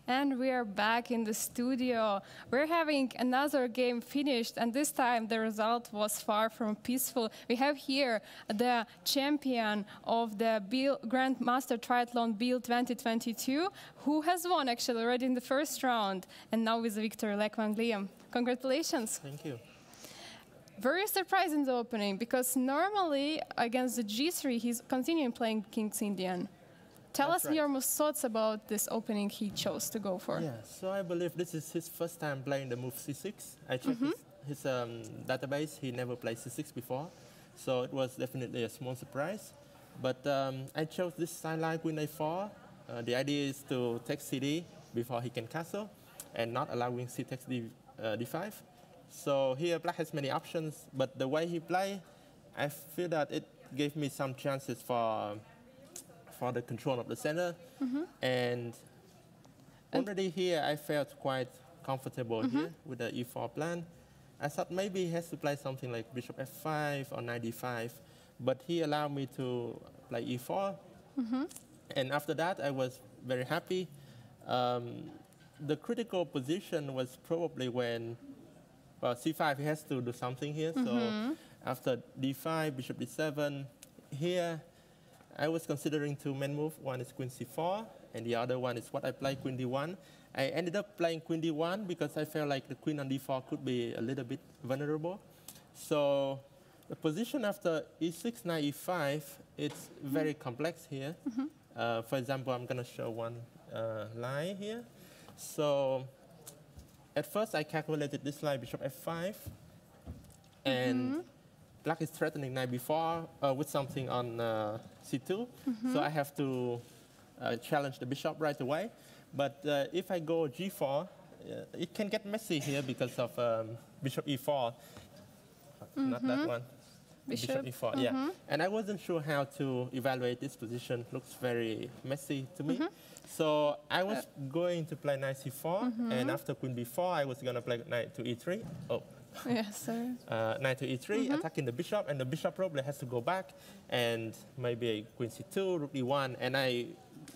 And we are back in the studio. We're having another game finished, and this time the result was far from peaceful. We have here the champion of the Biel Grandmaster Triathlon Biel 2022, who has won actually already in the first round, and now with the victory, like Quang Liem. Congratulations. Thank you. Very surprised in the opening, because normally against the G3, he's continuing playing King's Indian. Tell us your most thoughts about this opening he chose to go for. Yeah, so I believe this is his first time playing the move C6. I checked his database. He never played C6 before, so it was definitely a small surprise. But I chose this sideline Queen A4. The idea is to take CD before he can castle, and not allowing C takes D5. So here Black has many options, but the way he played, I feel that it gave me some chances for the control of the center. And already here, I felt quite comfortable here with the E4 plan. I thought maybe he has to play something like Bishop F5 or Knight D5, but he allowed me to play E4. And after that, I was very happy. The critical position was probably when, well, C5, he has to do something here. So after D5, Bishop D7, here, I was considering two main moves. One is Queen C4, and the other one is what I play, Queen D1. I ended up playing Queen D1 because I felt like the Queen on D4 could be a little bit vulnerable. So the position after E6, Knight E5, it's very complex here. For example, I'm going to show one line here. So at first, I calculated this line, Bishop F5, and Black is threatening Knight B4 with something on C2, so I have to challenge the bishop right away. But if I go G4, it can get messy here because of Bishop E4, not that one. Bishop E4, yeah. And I wasn't sure how to evaluate this position. Looks very messy to me. So I was going to play Knight C4, and after Queen B4, I was going to play Knight to E3. Oh. Yes, sir. Knight to E3, attacking the bishop, and the bishop probably has to go back, and maybe a Queen C2, Rook E1, and I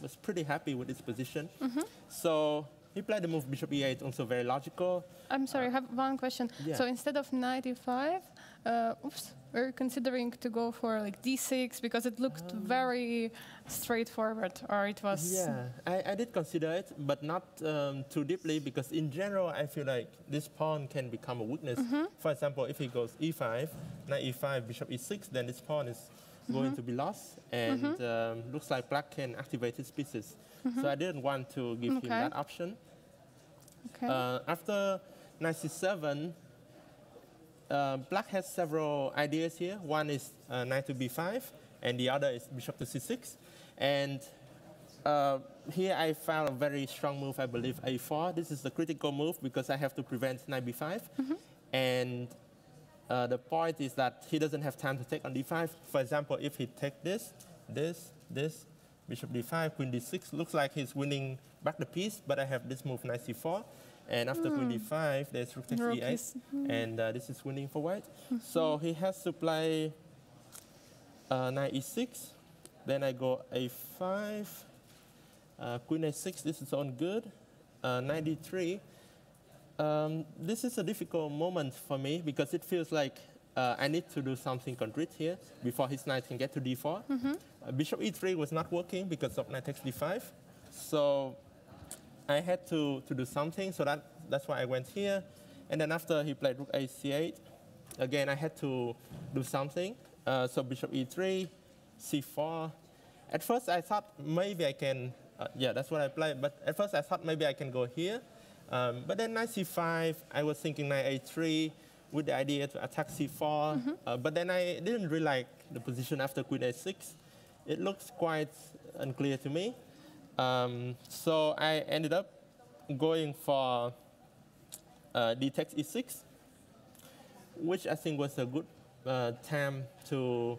was pretty happy with this position. So he played the move Bishop E8, also very logical. I'm sorry, I have one question. Yeah. So instead of Knight E5, we're considering to go for like D6 because it looked very straightforward, or it was... Yeah, I did consider it, but not too deeply, because in general, I feel like this pawn can become a weakness. For example, if he goes E5, Knight E5, Bishop E6, then this pawn is going to be lost, and looks like Black can activate his pieces. So I didn't want to give him that option. After Knight C7, Black has several ideas here. One is Knight to B5, and the other is Bishop to C6. And here I found a very strong move, I believe, A4. This is the critical move because I have to prevent Knight B5. And the point is that he doesn't have time to take on D5. For example, if he takes this, Bishop D5, Queen D6, looks like he's winning back the piece, but I have this move, Knight C4. And after Queen D5, there's Rook takes E8, and this is winning for white. So he has to play Knight E6. Then I go A5, Queen A6, this is on good, Knight D3. This is a difficult moment for me because it feels like I need to do something concrete here before his knight can get to D4. Bishop E3 was not working because of Knight takes D5. So I had to do something, so that's why I went here. And then after he played Rook A C8, again I had to do something. So Bishop E3, C4. At first I thought maybe I can, yeah, that's what I played, but at first I thought maybe I can go here. But then Knight C5, I was thinking Knight A3 with the idea to attack C4. But then I didn't really like the position after Queen A6. It looks quite unclear to me. So I ended up going for D takes E6, which I think was a good time to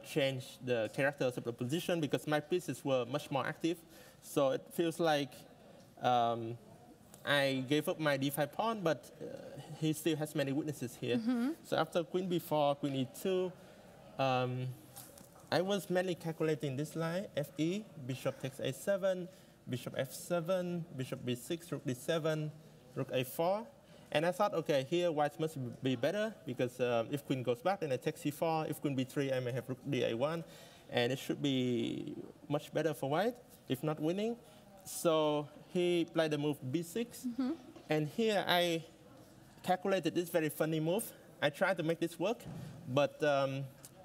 change the characters of the position because my pieces were much more active. So it feels like I gave up my D5 pawn, but he still has many weaknesses here. So after Queen B4, Queen E2, I was mainly calculating this line, Fe, Bishop takes A7, bishop f7, bishop b6, rook d7, rook a4. And I thought, okay, here white must be better because if queen goes back, then I take c4. If queen b3, I may have rook da1. And it should be much better for white, if not winning. So he played the move b6. And here I calculated this very funny move. I tried to make this work. But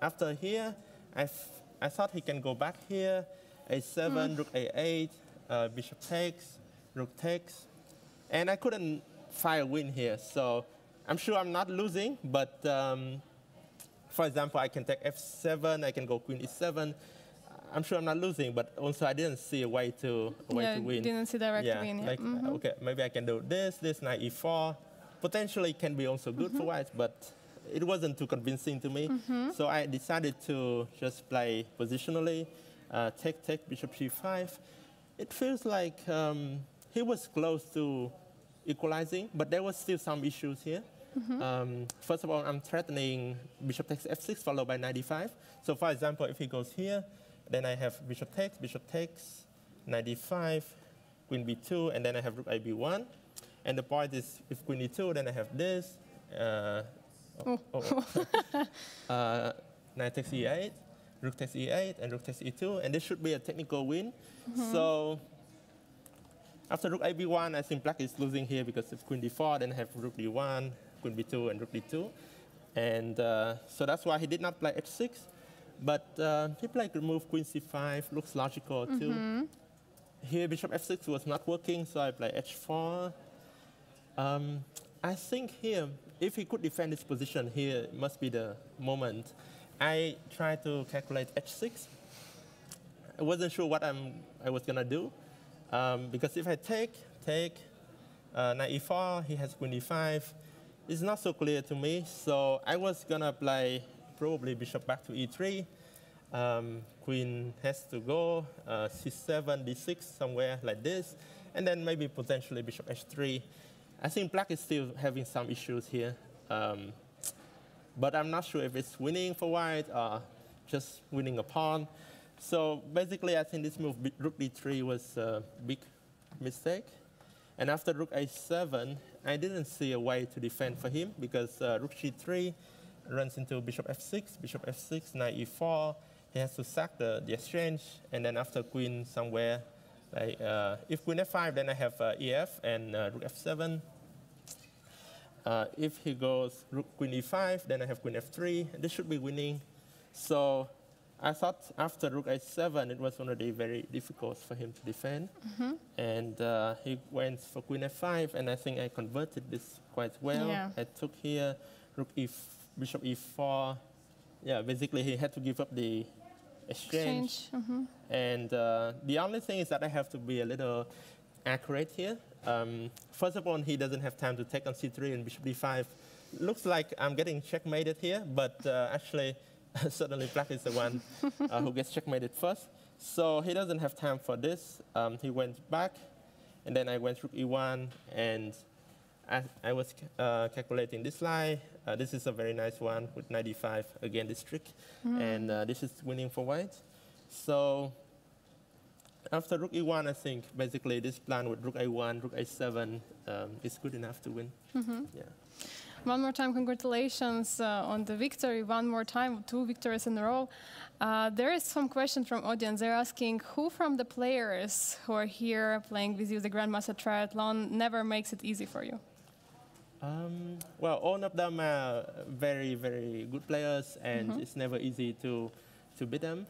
after here, I thought he can go back here, a7, rook a8, bishop takes, rook takes. And I couldn't find a win here. So I'm sure I'm not losing, but for example, I can take f7, I can go queen e7. I'm sure I'm not losing, but also I didn't see a way to win. You didn't see direct win. Yeah. Like, okay, maybe I can do this, knight e4. Potentially can be also good for white, but it wasn't too convincing to me. So I decided to just play positionally, take, bishop c5. It feels like he was close to equalizing, but there was still some issues here. First of all, I'm threatening bishop takes f6 followed by knight d5. So for example, if he goes here, then I have bishop takes, knight d5, queen b2, and then I have rook ab1. And the point is, if queen e2, then I have this. Knight takes e8, rook takes e8, and rook takes e2. And this should be a technical win. So after rook ab1, I think black is losing here because if queen d4, then I have rook d1, queen b2, and rook d2. And so that's why he did not play h6. But he played the move queen c5, looks logical too. Here bishop f6 was not working, so I play h4. I think here, if he could defend his position here, must be the moment. I tried to calculate h6. I wasn't sure what I was going to do. Because if I take knight e4, he has queen e5. It's not so clear to me, so I was going to play probably bishop back to e3. Queen has to go, c7, d6, somewhere like this. And then maybe potentially bishop h3. I think black is still having some issues here. But I'm not sure if it's winning for white or just winning a pawn. So basically, I think this move, rook d3, was a big mistake. And after rook a7, I didn't see a way to defend for him because rook g3 runs into bishop f6, knight e4. He has to sack the exchange. And then after queen somewhere, like, if queen f5, then I have ef and rook f7. If he goes rook queen e5, then I have queen f3. This should be winning. So I thought after rook a7, it was already very difficult for him to defend. And he went for queen f5, and I think I converted this quite well. Yeah. I took here rook bishop e4. Yeah, basically he had to give up the exchange. And the only thing is that I have to be a little accurate here. First of all, he doesn't have time to take on c3 and bishop d5. Looks like I'm getting checkmated here, but actually, suddenly black is the one who gets checkmated first. So he doesn't have time for this. He went back, and then I went rook e1, and I was calculating this line. This is a very nice one with knight d5, again this trick. And this is winning for white. So after rook e1, I think basically this plan with rook a1, rook a7 is good enough to win. Yeah. One more time, congratulations on the victory. One more time, 2 victories in a row. There is some question from audience. They're asking who from the players who are here playing with you the Grandmaster Triathlon never makes it easy for you? Well, all of them are very, very good players, and it's never easy to beat them.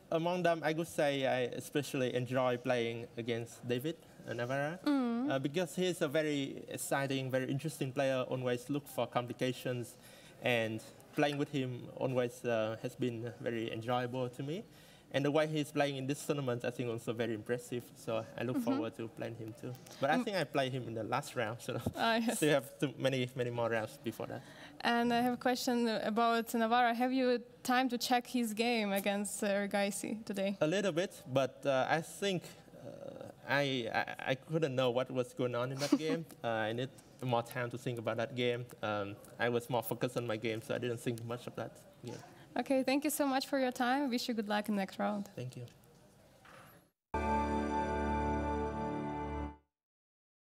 Among them, I would say I especially enjoy playing against David Navarra because he's a very exciting, very interesting player, always look for complications, and playing with him always has been very enjoyable to me. And the way he's playing in this tournament, I think also very impressive. So I look forward to playing him too. But I think I play him in the last round, so Yes. still have many more rounds before that. And I have a question about Navarra. Have you time to check his game against Ergaisi today? A little bit, but I think I couldn't know what was going on in that game. I need more time to think about that game. I was more focused on my game, so I didn't think much of that game. Okay, thank you so much for your time. Wish you good luck in the next round. Thank you.